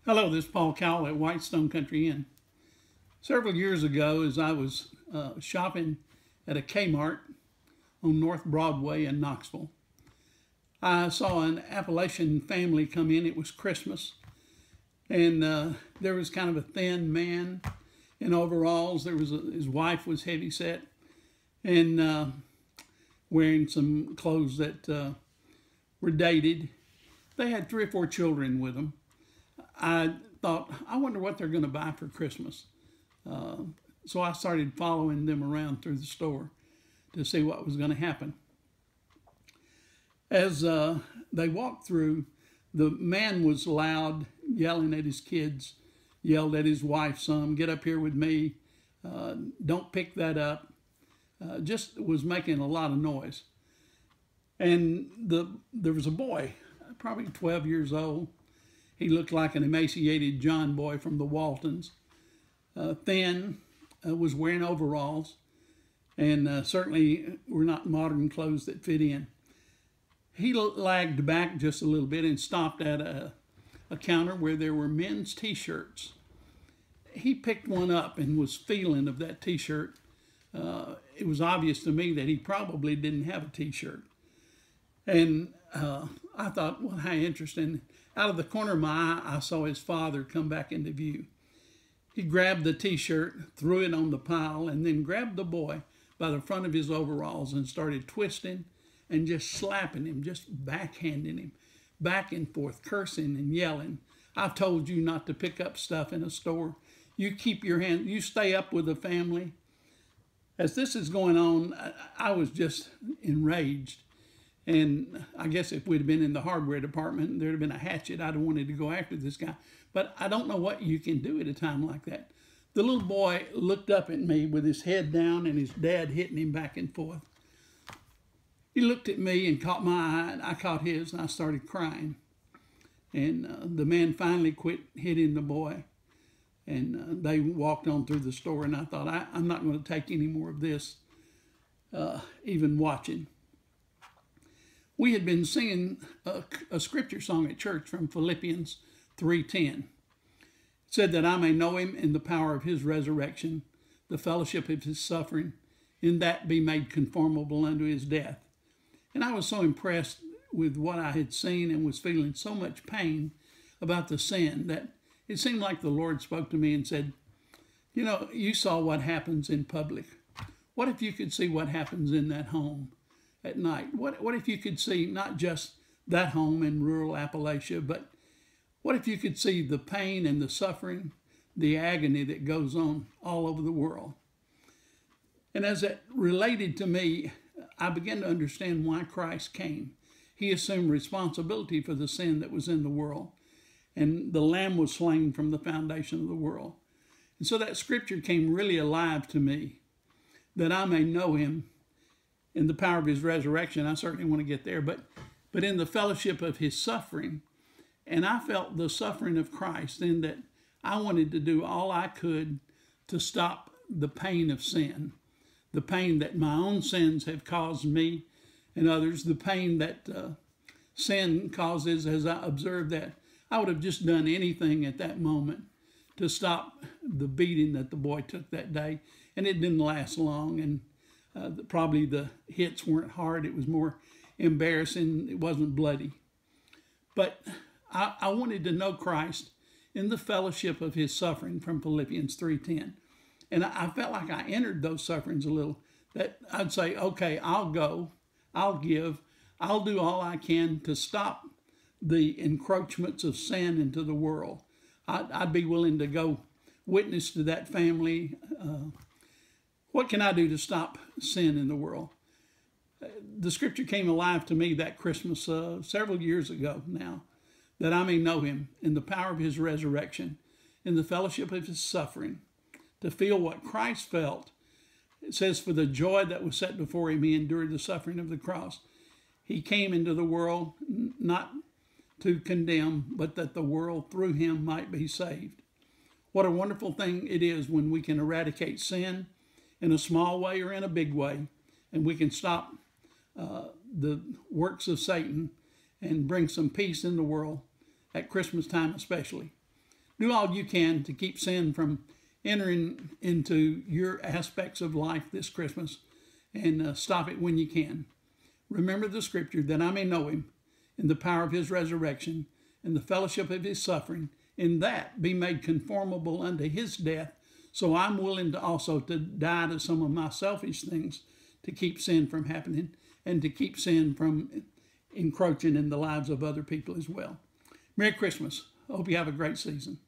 Hello, this is Paul Cowell at Whitestone Country Inn. Several years ago, as I was shopping at a Kmart on North Broadway in Knoxville, I saw an Appalachian family come in. It was Christmas, and there was kind of a thin man in overalls. His wife was heavy set and wearing some clothes that were dated. They had 3 or 4 children with them. I thought, I wonder what they're going to buy for Christmas. So I started following them around through the store to see what was going to happen. As they walked through, the man was loud, yelling at his kids, yelled at his wife some, "Get up here with me, don't pick that up." Just was making a lot of noise. And there was a boy, probably 12 years old. He looked like an emaciated John boy from the Waltons. Thin, was wearing overalls, and certainly were not modern clothes that fit in. He lagged back just a little bit and stopped at a counter where there were men's t-shirts. He picked one up and was feeling of that t-shirt. It was obvious to me that he probably didn't have a t-shirt. And I thought, well, how interesting. Out of the corner of my eye, I saw his father come back into view. He grabbed the t-shirt, threw it on the pile, and then grabbed the boy by the front of his overalls and started twisting and just slapping him, just backhanding him, back and forth, cursing and yelling. "I've told you not to pick up stuff in a store. You keep your hand, you stay up with the family." As this is going on, I was just enraged. And I guess if we'd have been in the hardware department, there'd have been a hatchet. I'd have wanted to go after this guy. But I don't know what you can do at a time like that. The little boy looked up at me with his head down and his dad hitting him back and forth. He looked at me and caught my eye, and I caught his, and I started crying. And the man finally quit hitting the boy. And they walked on through the store, and I thought, I'm not going to take any more of this, even watching. We had been singing a scripture song at church from Philippians 3:10. It said that I may know him in the power of his resurrection, the fellowship of his suffering, in that be made conformable unto his death. And I was so impressed with what I had seen and was feeling so much pain about the sin that it seemed like the Lord spoke to me and said, you know, you saw what happens in public. What if you could see what happens in that home at night? What if you could see not just that home in rural Appalachia, but what if you could see the pain and the suffering, the agony that goes on all over the world? And as it related to me, I began to understand why Christ came. He assumed responsibility for the sin that was in the world, and the Lamb was slain from the foundation of the world. And so that scripture came really alive to me, that I may know him in the power of his resurrection. I certainly want to get there, but in the fellowship of his suffering. And I felt the suffering of Christ, in that I wanted to do all I could to stop the pain of sin, the pain that my own sins have caused me and others, the pain that sin causes. As I observed that, I would have just done anything at that moment to stop the beating that the boy took that day. And it didn't last long, and probably the hits weren't hard. It was more embarrassing. It wasn't bloody. But I wanted to know Christ in the fellowship of his suffering from Philippians 3:10. And I felt like I entered those sufferings a little, that I'd say, okay, I'll go, I'll give, I'll do all I can to stop the encroachments of sin into the world. I'd be willing to go witness to that family. What can I do to stop sin in the world? The scripture came alive to me that Christmas several years ago now, that I may know him in the power of his resurrection, in the fellowship of his suffering, to feel what Christ felt. It says, for the joy that was set before him, he endured the suffering of the cross. He came into the world not to condemn, but that the world through him might be saved. What a wonderful thing it is when we can eradicate sin in a small way or in a big way, and we can stop the works of Satan and bring some peace in the world at Christmas time especially. Do all you can to keep sin from entering into your aspects of life this Christmas, and stop it when you can. Remember the scripture, that I may know him in the power of his resurrection, in the fellowship of his suffering, in that be made conformable unto his death. So I'm willing to also to die to some of my selfish things to keep sin from happening, and to keep sin from encroaching in the lives of other people as well. Merry Christmas. I hope you have a great season.